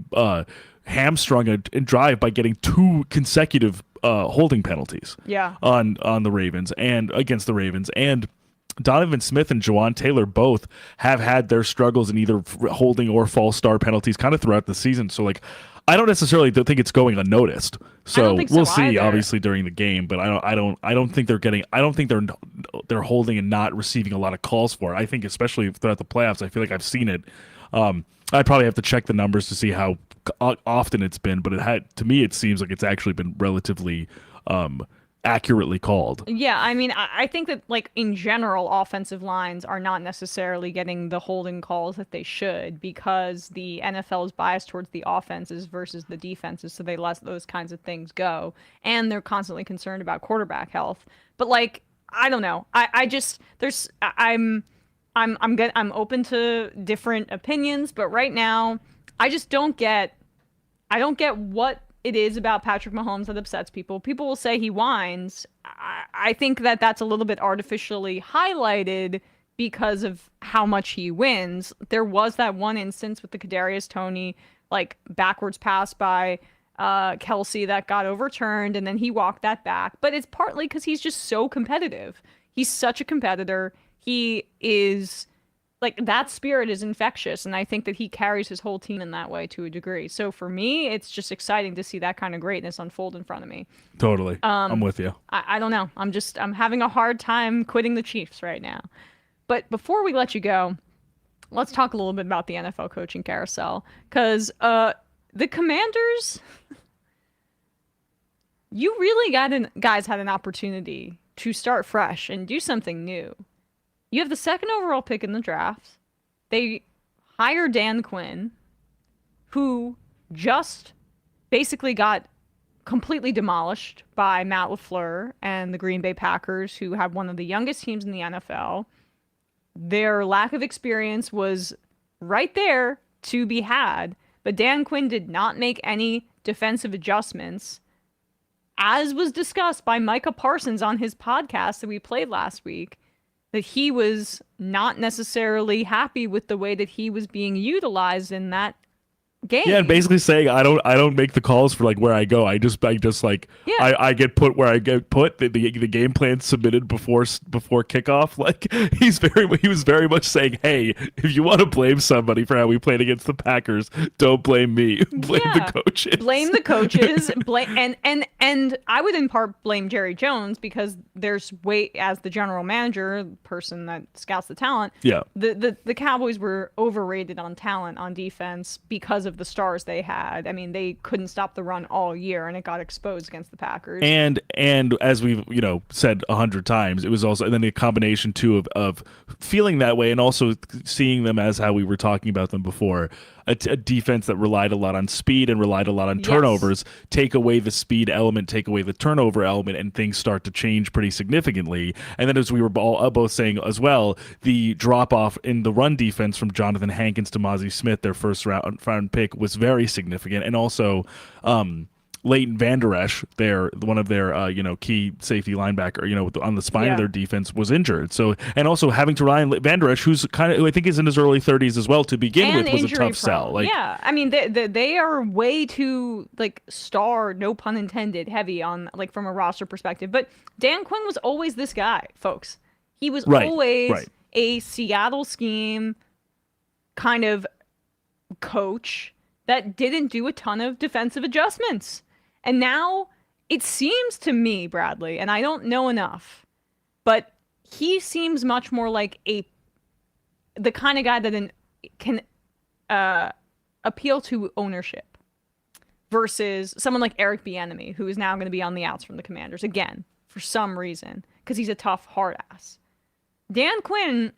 [SPEAKER 2] hamstrung a drive by getting 2 consecutive holding penalties.
[SPEAKER 1] Yeah.
[SPEAKER 2] On the Ravens and against the Ravens, and Donovan Smith and Jawan Taylor both have had their struggles in either holding or false start penalties kind of throughout the season. So like, I don't necessarily think it's going unnoticed. So we'll see,
[SPEAKER 1] either.
[SPEAKER 2] obviously during the game, but I don't think they're holding and not receiving a lot of calls for it. I think especially throughout the playoffs, I feel like I've seen it. I'd probably have to check the numbers to see how often it's been, but to me it seems like it's actually been relatively accurately called.
[SPEAKER 1] Yeah, I mean, I think that, like, in general, offensive lines are not necessarily getting the holding calls that they should because the NFL is biased towards the offenses versus the defenses, so they let those kinds of things go. And they're constantly concerned about quarterback health. But, like, I don't know. I'm open to different opinions, but right now, I just don't get what it is about Patrick Mahomes that upsets people. People will say he whines. I think that that's a little bit artificially highlighted because of how much he wins. There was that one instance with the Kadarius Toney, like, backwards pass by Kelsey that got overturned, and then he walked that back. But it's partly because he's just so competitive. He's such a competitor. He is... like, that spirit is infectious, and I think that he carries his whole team in that way to a degree. So for me, it's just exciting to see that kind of greatness unfold in front of me.
[SPEAKER 2] Totally. I'm with you.
[SPEAKER 1] I don't know. I'm having a hard time quitting the Chiefs right now. But before we let you go, let's talk a little bit about the NFL coaching carousel. Because the Commanders, you really guys had an opportunity to start fresh and do something new. You have the second overall pick in the draft. They hire Dan Quinn, who just basically got completely demolished by Matt LaFleur and the Green Bay Packers, who have one of the youngest teams in the NFL. Their lack of experience was right there to be had, but Dan Quinn did not make any defensive adjustments, as was discussed by Micah Parsons on his podcast that we played last week, that he was not necessarily happy with the way that he was being utilized in that game.
[SPEAKER 2] Yeah, and basically saying I don't make the calls for like where I go. I just like I get put where I get put. The game plan submitted before kickoff. Like he was very much saying, hey, if you want to blame somebody for how we played against the Packers, don't blame me. Blame the coaches.
[SPEAKER 1] Blame the coaches. And I would in part blame Jerry Jones because there's as the general manager, person that scouts the talent.
[SPEAKER 2] Yeah.
[SPEAKER 1] The Cowboys were overrated on talent on defense because of the stars they had. I mean, they couldn't stop the run all year, and it got exposed against the Packers.
[SPEAKER 2] And as we've said 100 times, it was also then a combination too of feeling that way and also seeing them as how we were talking about them before. A defense that relied a lot on speed and relied a lot on turnovers. Yes. Take away the speed element, take away the turnover element, and things start to change pretty significantly. And then, as we were both saying as well, the drop off in the run defense from Jonathan Hankins to Mozzie Smith, their first round pick, was very significant. And also, Leighton Vander Esch, one of their key safety linebacker, on the spine of their defense, was injured. So, and also having to rely on Vander Esch, who I think is in his early 30s as well, to begin with, was a tough sell. Like,
[SPEAKER 1] yeah, I mean they are way too star, no pun intended, heavy on from a roster perspective. But Dan Quinn was always this guy, folks. He was always a Seattle scheme kind of coach that didn't do a ton of defensive adjustments. And now it seems to me, Bradley, and I don't know enough, but he seems much more like the kind of guy that can appeal to ownership versus someone like Eric Bieniemy, who is now going to be on the outs from the Commanders again for some reason because he's a tough hard ass. Dan Quinn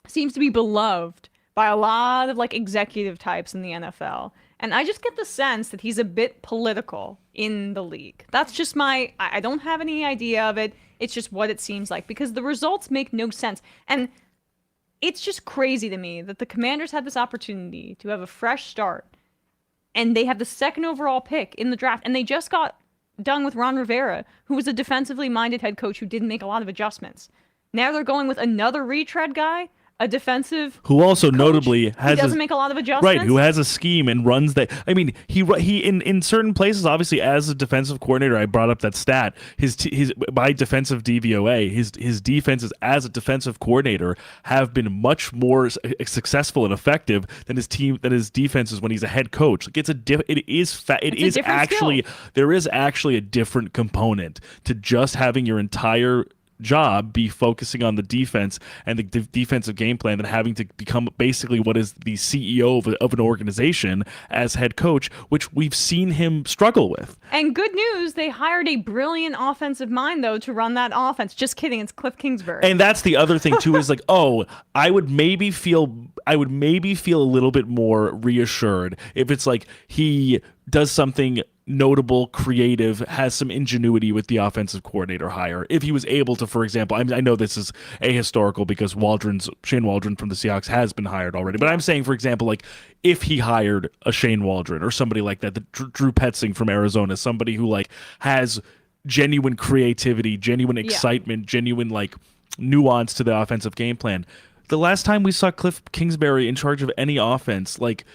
[SPEAKER 1] seems to be beloved by a lot of executive types in the NFL. And I just get the sense that he's a bit political in the league. That's just I don't have any idea of it. It's just what it seems like because the results make no sense. And it's just crazy to me that the Commanders had this opportunity to have a fresh start and they have the second overall pick in the draft. And they just got done with Ron Rivera, who was a defensively minded head coach who didn't make a lot of adjustments. Now they're going with another retread guy. a defensive
[SPEAKER 2] who also
[SPEAKER 1] coach
[SPEAKER 2] notably
[SPEAKER 1] who
[SPEAKER 2] has
[SPEAKER 1] doesn't make a lot of adjustments.
[SPEAKER 2] right, who has a scheme and runs that. I mean, he in certain places, obviously, as a defensive coordinator, I brought up that stat. His by defensive DVOA, his defenses as a defensive coordinator have been much more successful and effective than his defenses when he's a head coach. Like there is actually a different component to just having your entire job be focusing on the defense and the defensive game plan than having to become basically what is the CEO of an organization as head coach, which we've seen him struggle with.
[SPEAKER 1] And good news, they hired a brilliant offensive mind, though, to run that offense. Just kidding, it's Kliff Kingsbury.
[SPEAKER 2] And that's the other thing, too, is like, I would maybe feel a little bit more reassured if it's like he does something notable, creative, has some ingenuity with the offensive coordinator hire. If he was able to, for example, I know this is ahistorical because Shane Waldron from the Seahawks has been hired already, but I'm saying, for example, like if he hired a Shane Waldron or somebody like that, the Drew Petzing from Arizona, somebody who like has genuine creativity, genuine excitement, genuine like nuance to the offensive game plan. The last time we saw Kliff Kingsbury in charge of any offense, like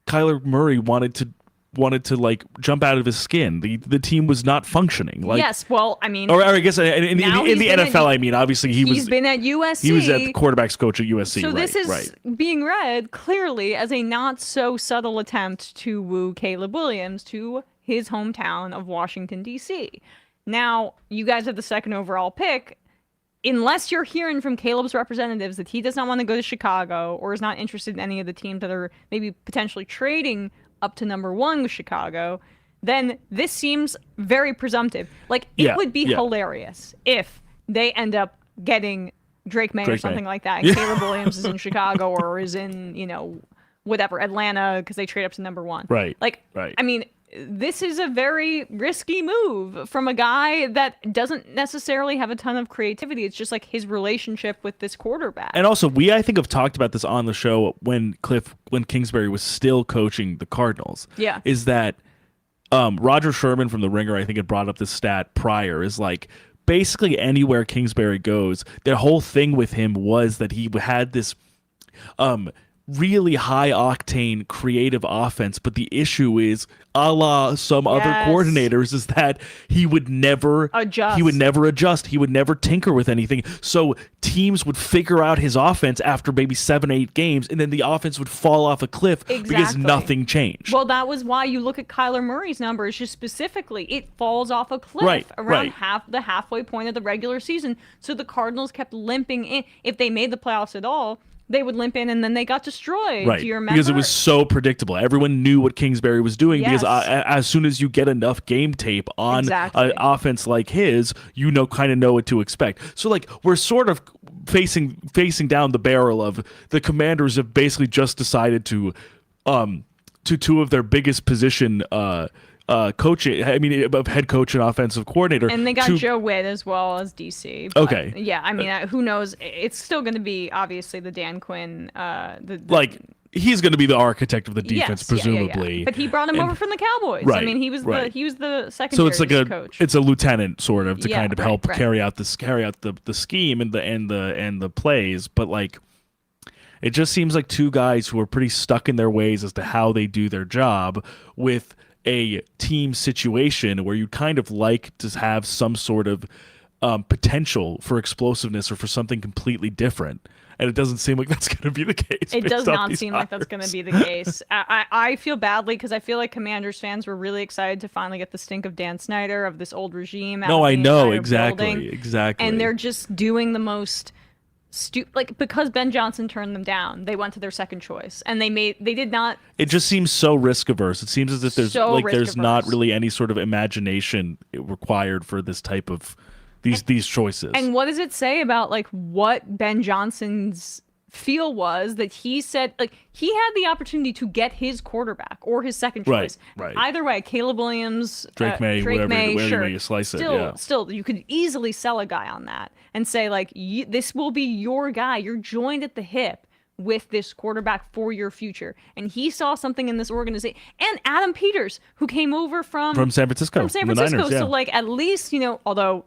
[SPEAKER 2] Kyler Murray wanted to like jump out of his skin. The team was not functioning. Like,
[SPEAKER 1] yes, well, I mean,
[SPEAKER 2] or I guess in the NFL, I mean, obviously he's
[SPEAKER 1] been at USC.
[SPEAKER 2] He was at the quarterback's coach at USC.
[SPEAKER 1] So
[SPEAKER 2] right,
[SPEAKER 1] this is
[SPEAKER 2] right.
[SPEAKER 1] being read clearly as a not so subtle attempt to woo Caleb Williams to his hometown of Washington, D.C. Now, you guys have the second overall pick. Unless you're hearing from Caleb's representatives that he does not want to go to Chicago or is not interested in any of the teams that are maybe potentially trading up to number 1 with Chicago, then this seems very presumptive. Like, it would be hilarious if they end up getting Drake May or something like that, and Caleb Williams is in Chicago or is in, whatever, Atlanta, because they trade up to number 1.
[SPEAKER 2] Right.
[SPEAKER 1] Like,
[SPEAKER 2] right.
[SPEAKER 1] I mean, this is a very risky move from a guy that doesn't necessarily have a ton of creativity. It's just like his relationship with this quarterback.
[SPEAKER 2] And also, I think have talked about this on the show when Kingsbury was still coaching the Cardinals.
[SPEAKER 1] Yeah.
[SPEAKER 2] Is that Roger Sherman from The Ringer, I think, had brought up this stat prior, is like basically anywhere Kingsbury goes, their whole thing with him was that he had this really high octane creative offense, but the issue is, a la some other coordinators, is that he would never adjust. He would never tinker with anything. So teams would figure out his offense after maybe 7-8 games, and then the offense would fall off a cliff because nothing changed.
[SPEAKER 1] Well, that was why you look at Kyler Murray's numbers, just specifically, it falls off a cliff around the halfway point of the regular season. So the Cardinals kept limping in. If they made the playoffs at all, they would limp in, and then they got destroyed.
[SPEAKER 2] Right.
[SPEAKER 1] Do you remember?
[SPEAKER 2] Because it was so predictable. Everyone knew what Kingsbury was doing because as soon as you get enough game tape on an offense like his, kind of know what to expect. So, like, we're sort of facing down the barrel of the Commanders have basically just decided to two of their biggest position coaching, of head coach and offensive coordinator.
[SPEAKER 1] And they got Joe Witt as well as DC.
[SPEAKER 2] Okay.
[SPEAKER 1] Yeah, I mean, who knows? It's still going to be, obviously, the Dan Quinn.
[SPEAKER 2] He's going to be the architect of the defense, presumably.
[SPEAKER 1] Yeah. But he brought him over from the Cowboys.
[SPEAKER 2] Right,
[SPEAKER 1] I mean, he was the secondary
[SPEAKER 2] so it's like
[SPEAKER 1] coach.
[SPEAKER 2] It's a lieutenant, sort of, to kind of help carry out the scheme and the plays. But, like, it just seems like two guys who are pretty stuck in their ways as to how they do their job with a team situation where you kind of like to have some sort of potential for explosiveness or for something completely different. And it doesn't seem like that's going to be the case.
[SPEAKER 1] It does not seem like that's going to be the case. I feel badly because I feel like Commanders fans were really excited to finally get the stink of Dan Snyder, of this old regime.
[SPEAKER 2] No, I know.
[SPEAKER 1] Exactly.
[SPEAKER 2] And
[SPEAKER 1] they're just doing the most because Ben Johnson turned them down, they went to their second choice, and they did not.
[SPEAKER 2] It just seems so risk averse. It seems as if there's not really any sort of imagination required for this type of these choices.
[SPEAKER 1] And what does it say about like what Ben Johnson's feel was that he said, like, he had the opportunity to get his quarterback or his second choice.
[SPEAKER 2] Right.
[SPEAKER 1] Either way, Caleb Williams,
[SPEAKER 2] Drake May, whatever you slice it.
[SPEAKER 1] Still, you could easily sell a guy on that and say, like, this will be your guy. You're joined at the hip with this quarterback for your future. And he saw something in this organization. And Adam Peters, who came over from
[SPEAKER 2] San Francisco.
[SPEAKER 1] From San
[SPEAKER 2] the
[SPEAKER 1] Francisco.
[SPEAKER 2] Niners,
[SPEAKER 1] So, like, at least, although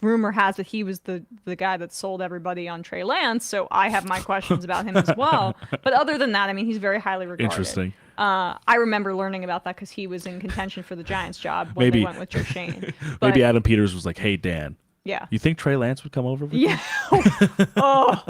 [SPEAKER 1] rumor has that he was the guy that sold everybody on Trey Lance, so I have my questions about him as well. But other than that, I mean, he's very highly regarded.
[SPEAKER 2] Interesting.
[SPEAKER 1] I remember learning about that because he was in contention for the Giants job when
[SPEAKER 2] Maybe
[SPEAKER 1] they went with Joe Shane. But
[SPEAKER 2] maybe Adam Peters was like, "Hey Dan,
[SPEAKER 1] yeah,
[SPEAKER 2] you think Trey Lance would come over with
[SPEAKER 1] yeah. Oh.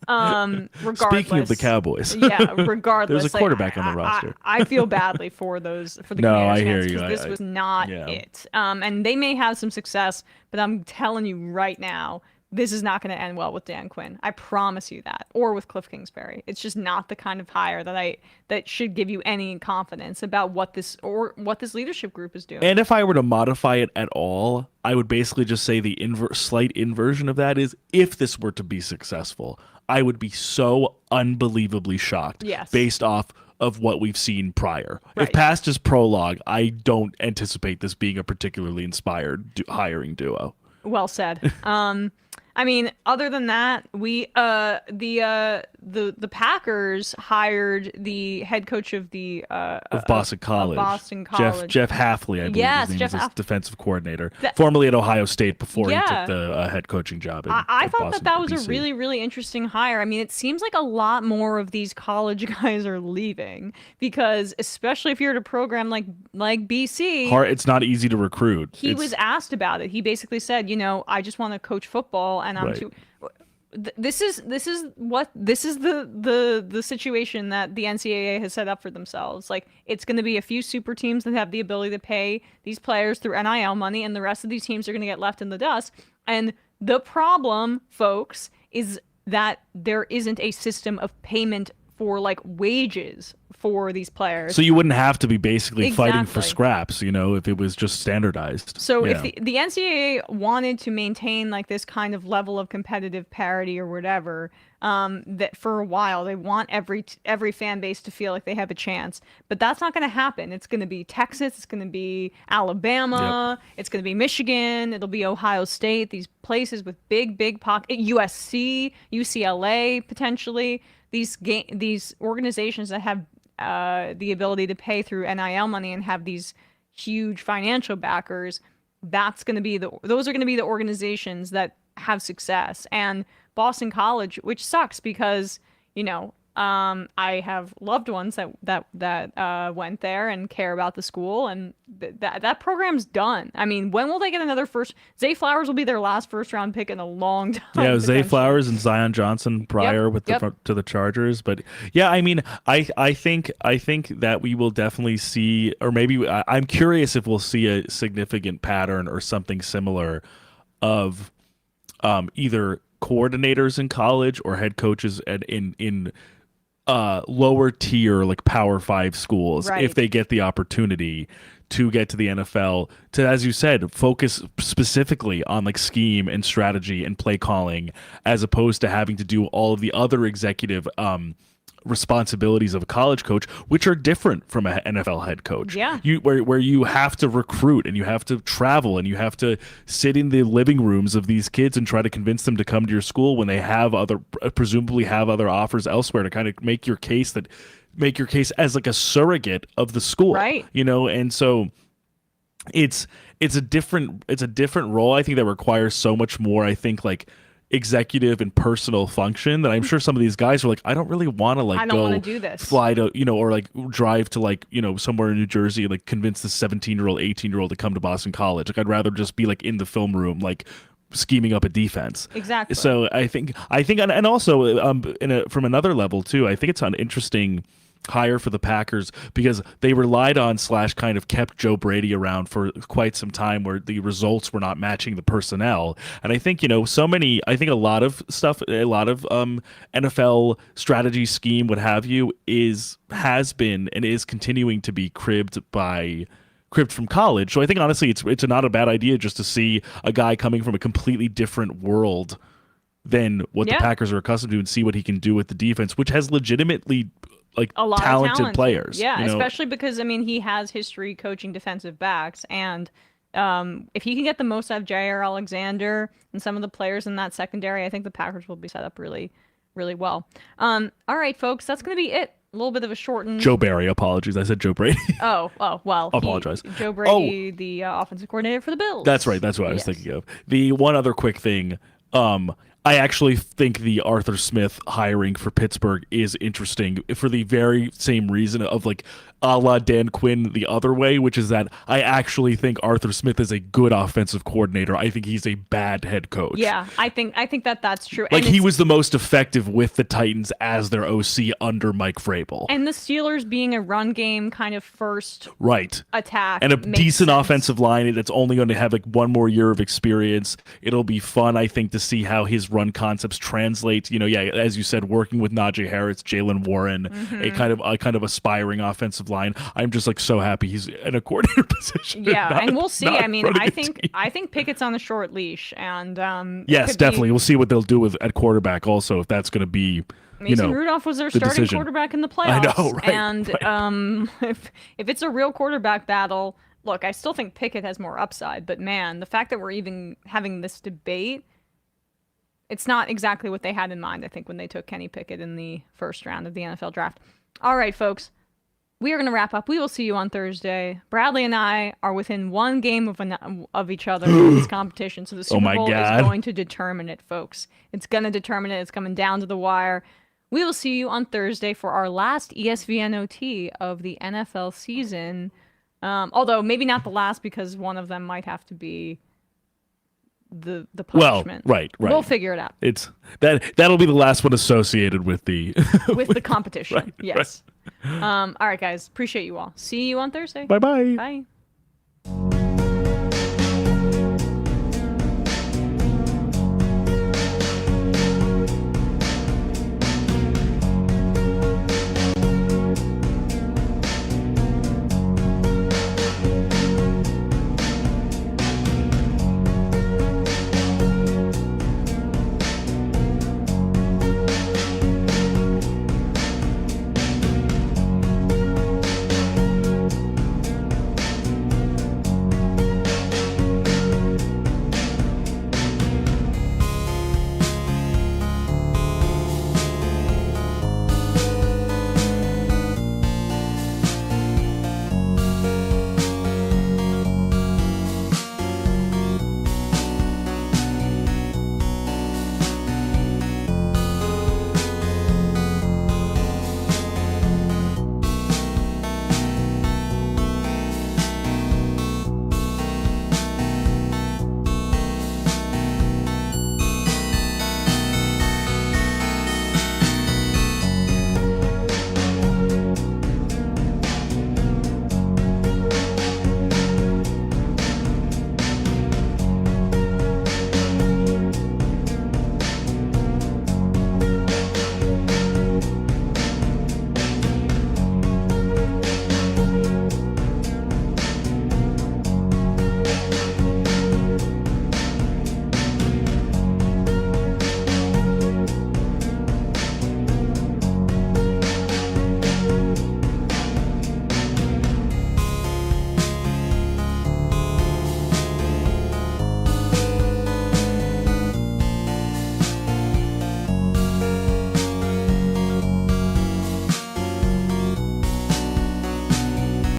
[SPEAKER 1] Regardless.
[SPEAKER 2] Speaking of the Cowboys,
[SPEAKER 1] yeah. Regardless,
[SPEAKER 2] there's a quarterback on the roster.
[SPEAKER 1] I feel badly for the
[SPEAKER 2] No,
[SPEAKER 1] Commanders
[SPEAKER 2] I hear
[SPEAKER 1] fans
[SPEAKER 2] you.
[SPEAKER 1] because this was not it. And they may have some success, but I'm telling you right now, this is not going to end well with Dan Quinn. I promise you that, or with Kliff Kingsbury. It's just not the kind of hire that should give you any confidence about what this leadership group is doing.
[SPEAKER 2] And if I were to modify it at all, I would basically just say the slight inversion of that is, if this were to be successful, I would be so unbelievably shocked based off of what we've seen prior.
[SPEAKER 1] Right.
[SPEAKER 2] If past is prologue, I don't anticipate this being a particularly inspired hiring duo.
[SPEAKER 1] Well said. I mean, other than that, the Packers hired the head coach of the
[SPEAKER 2] of Boston College. Jeff Hafley, I believe his name is, his defensive coordinator, formerly at Ohio State before he took the head coaching job.
[SPEAKER 1] I thought that was a really, really interesting hire. I mean, it seems like a lot more of these college guys are leaving because, especially if you're at a program like BC,
[SPEAKER 2] it's not easy to recruit.
[SPEAKER 1] He was asked about it. He basically said, I just want to coach football, and I'm too. This is the situation that the NCAA has set up for themselves. Like, it's going to be a few super teams that have the ability to pay these players through NIL money, and the rest of these teams are going to get left in the dust. And the problem, folks, is that there isn't a system of payment for like wages for these players.
[SPEAKER 2] So you wouldn't have to be basically fighting for scraps, if it was just standardized.
[SPEAKER 1] So if the NCAA wanted to maintain like this kind of level of competitive parity or whatever, that for a while they want every fan base to feel like they have a chance, but that's not going to happen. It's going to be Texas, it's going to be Alabama, it's going to be Michigan, it'll be Ohio State, these places with big pocket, USC, UCLA potentially. These organizations that have the ability to pay through NIL money and have these huge financial backers, those are going to be the organizations that have success. And Boston College, which sucks because I have loved ones that went there and care about the school, and that program's done. I mean, when will they get another first? Zay Flowers will be their last first round pick in a long time.
[SPEAKER 2] Yeah, Zay Flowers and Zion Johnson prior to the Chargers, but yeah, I mean, I think that we will definitely see, or maybe I'm curious if we'll see a significant pattern or something similar of either coordinators in college or head coaches in lower tier, like Power 5 schools, if they get the opportunity to get to the NFL, to, as you said, focus specifically on like scheme and strategy and play calling, as opposed to having to do all of the other executive responsibilities of a college coach, which are different from an NFL head coach.
[SPEAKER 1] Yeah.
[SPEAKER 2] Where you have to recruit and you have to travel and you have to sit in the living rooms of these kids and try to convince them to come to your school when they presumably have other offers elsewhere, to kind of make your case as like a surrogate of the school.
[SPEAKER 1] Right.
[SPEAKER 2] And so it's a different role, I think, that requires so much more, I think, like executive and personal function, that I'm sure some of these guys are like, I don't really want to
[SPEAKER 1] do this,
[SPEAKER 2] fly to, or like drive to somewhere in New Jersey and like convince the 17-year-old, 18-year-old to come to Boston College. Like, I'd rather just be like in the film room, like scheming up a defense.
[SPEAKER 1] Exactly.
[SPEAKER 2] So I think, and also from another level too, I think it's an interesting hire for the Packers because they relied on / kind of kept Joe Brady around for quite some time, where the results were not matching the personnel. And I think, a lot of stuff, a lot of NFL strategy, scheme, what have you, has been and is continuing to be cribbed from college. So I think honestly it's not a bad idea just to see a guy coming from a completely different world than what the Packers are accustomed to, and see what he can do with the defense, which has legitimately like
[SPEAKER 1] a lot
[SPEAKER 2] talented
[SPEAKER 1] of
[SPEAKER 2] players.
[SPEAKER 1] Yeah, especially because he has history coaching defensive backs, and if he can get the most out of Jair Alexander and some of the players in that secondary, I think the Packers will be set up really, really well. All right, folks, that's going to be it. A little bit of a shortened.
[SPEAKER 2] Joe Barry, apologies. I said Joe Brady.
[SPEAKER 1] Oh, well.
[SPEAKER 2] Apologize.
[SPEAKER 1] Joe Brady, the offensive coordinator for the Bills.
[SPEAKER 2] That's right. That's what I was thinking of. The one other quick thing, I actually think the Arthur Smith hiring for Pittsburgh is interesting for the very same reason of like a la Dan Quinn the other way, which is that I actually think Arthur Smith is a good offensive coordinator. I think he's a bad head coach.
[SPEAKER 1] Yeah, I think that's true.
[SPEAKER 2] Like he was the most effective with the Titans as their OC under Mike Vrabel.
[SPEAKER 1] And the Steelers being a run game kind of first attack.
[SPEAKER 2] And a
[SPEAKER 1] makes
[SPEAKER 2] decent
[SPEAKER 1] sense.
[SPEAKER 2] offensive line that's only going to have like one more year of experience. It'll be fun, I think, to see how his run concepts translate. As you said, working with Najee Harris, Jalen Warren, a kind of aspiring offensive line. I'm just like so happy he's in a coordinator position.
[SPEAKER 1] Yeah, and we'll see. I mean, I think Pickett's on a short leash, and
[SPEAKER 2] yes, definitely. We'll see what they'll do at quarterback also, if that's going to be.
[SPEAKER 1] Mason Rudolph was their starting quarterback in the playoffs.
[SPEAKER 2] I know, right?
[SPEAKER 1] And if it's a real quarterback battle, look, I still think Pickett has more upside. But man, the fact that we're even having this debate, it's not exactly what they had in mind, I think, when they took Kenny Pickett in the first round of the NFL draft. All right, folks. We are going to wrap up. We will see you on Thursday. Bradley and I are within one game of each other in this competition, so the Super Bowl is going to determine it, folks. It's going to determine it. It's coming down to the wire. We will see you on Thursday for our last ESVN OT of the NFL season. Although maybe not the last, because one of them might have to be the punishment.
[SPEAKER 2] Well, right.
[SPEAKER 1] We'll figure it out.
[SPEAKER 2] That'll be the last one associated with the
[SPEAKER 1] with the competition.
[SPEAKER 2] Right,
[SPEAKER 1] yes. All right, guys. Appreciate you all. See you on Thursday.
[SPEAKER 2] Bye-bye.
[SPEAKER 1] Bye.